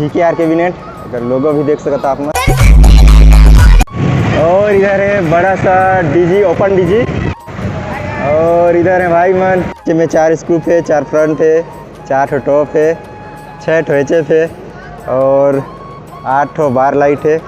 VKR cabinet, अगर लोगो भी देख सकता आप। और इधर है बड़ा सा डीजी, ओपन डीजी। और इधर है भाई मन, में 4 स्कूप है, 4 फ्रंट है, 4 टॉप है, 6 HF है और 8 बार लाइट है।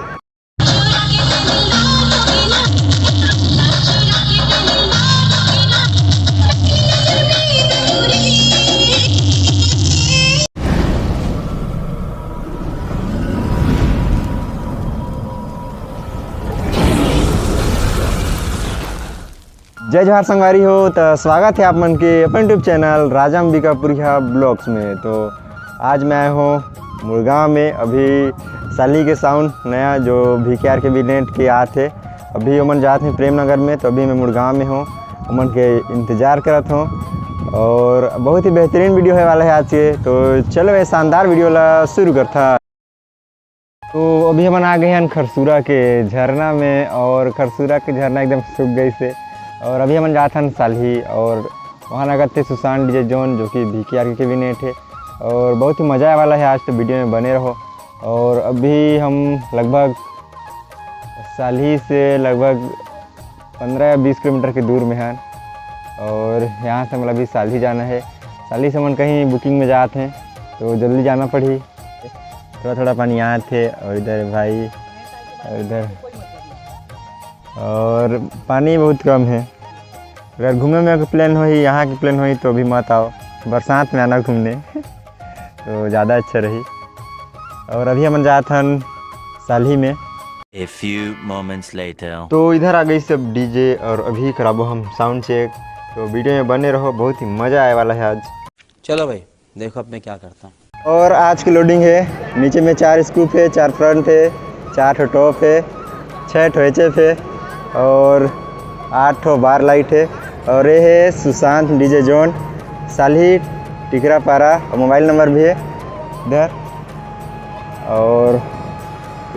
जय जवाहर संगवारी हो, तो स्वागत है आप मन के अपन यूट्यूब चैनल राजा अंबिकापुरिया ब्लॉग्स में। तो आज मैं आया हूँ मुड़गांव में। अभी साली के साउंड नया जो VKR कैबिनेट के आए थे, अभी ओमन जाते हैं प्रेम नगर में। तो अभी मैं मुड़गांव में हूँ, ओमन के इंतज़ार करत हूँ और बहुत ही बेहतरीन वीडियो है वाला है आज के। तो चलो ये शानदार वीडियो ला शुरू करता। तो अभी हम आ गए हैं खरसूरा के झरना में, और खरसूरा के झरना एकदम सूख गई से। और अभी हम जाते हैं साली, और वहाँ लगा थे सुशांत डीजे जोन, जो कि VKR के कैबिनेट है और बहुत ही मज़ा आने वाला है। आज तो वीडियो में बने रहो। और अभी हम लगभग साली से लगभग 15 या 20 किलोमीटर के दूर में हैं, और यहाँ से मतलब अभी साली जाना है। साली से हम कहीं बुकिंग में जाते हैं, तो जल्दी जाना पड़ी। थोड़ा थोड़ा पानी यहाँ थे, और इधर भाई, और इधर और पानी बहुत कम है। अगर घूमने में प्लान हो, यहाँ की प्लान हो तो अभी मत आओ, बरसात में आना घूमने तो ज़्यादा अच्छा रही। और अभी हम जाते हैं साली में। A few moments later. तो इधर आ गई सब डीजे, और अभी कराबो हम साउंड चेक। तो वीडियो में बने रहो, बहुत ही मज़ा आने वाला है आज। चलो भाई देखो अब मैं क्या करता हूँ। और आज की लोडिंग है, नीचे में 4 स्कूप है, 4 फ्रंट है, 4 टॉप है, 6 HF है और 8 बार लाइट है। और ये है सुशांत डीजे जोन, साली टिकरापारा, और मोबाइल नंबर भी है इधर। और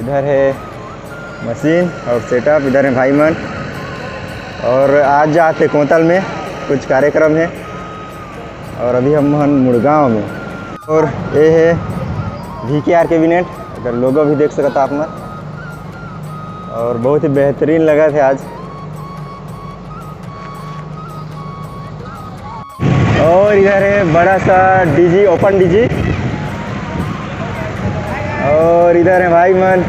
इधर है मशीन और सेटअप, इधर है भाई मन। और आज जाते कोतल में कुछ कार्यक्रम है, और अभी हम मुड़गांव में। और ये है VKR कैबिनेट, अगर लोगो भी देख सकता आप ना, और बहुत ही बेहतरीन लगा था आज। और इधर है बड़ा सा डीजी, ओपन डीजी। और इधर है भाई मन।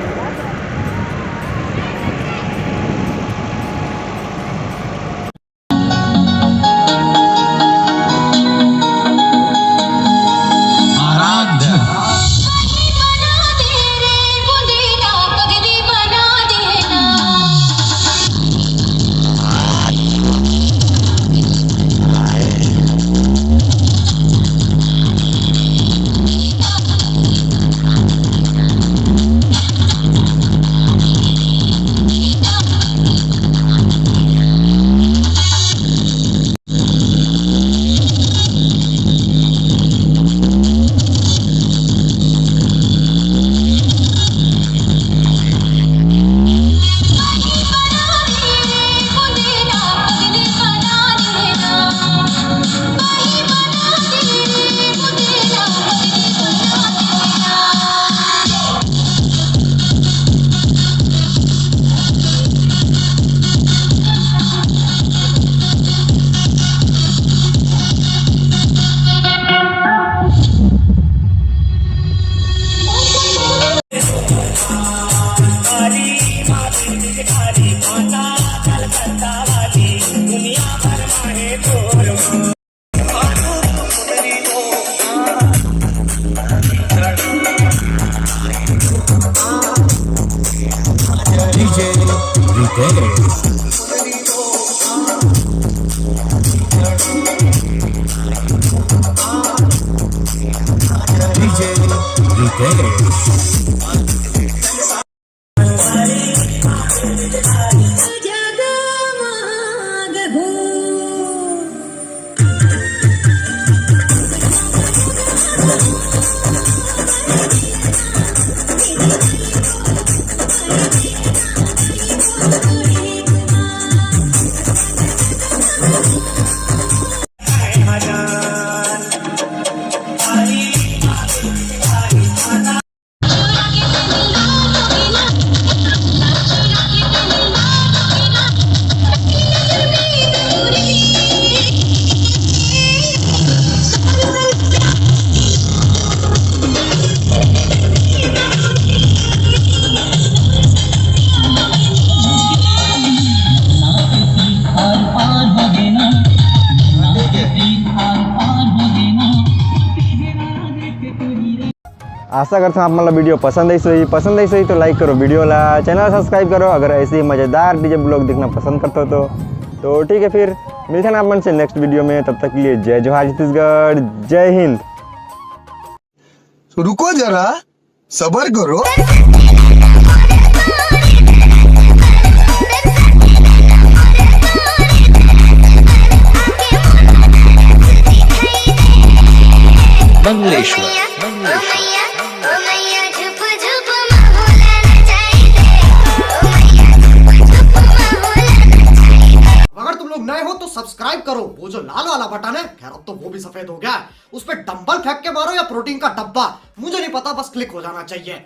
आशा करता हूँ आप मतलब वीडियो पसंद आई सही तो लाइक करो वीडियो ला, चैनल सब्सक्राइब करो अगर ऐसे ही मज़ेदार डीजे ब्लॉग देखना पसंद करते हो तो ठीक है। फिर मिलते हैं आप मन से नेक्स्ट वीडियो में, तब तक के लिए जय जोहार छत्तीसगढ़, जय हिंद। रुको जरा सबर करो। मंगलेश्वर। अगर तुम लोग नए हो तो सब्सक्राइब करो, वो जो लाल वाला बटन है, खैर अब तो वो भी सफेद हो गया है, उस पे डंबल फेंक के मारो या प्रोटीन का डब्बा, मुझे नहीं पता, बस क्लिक हो जाना चाहिए।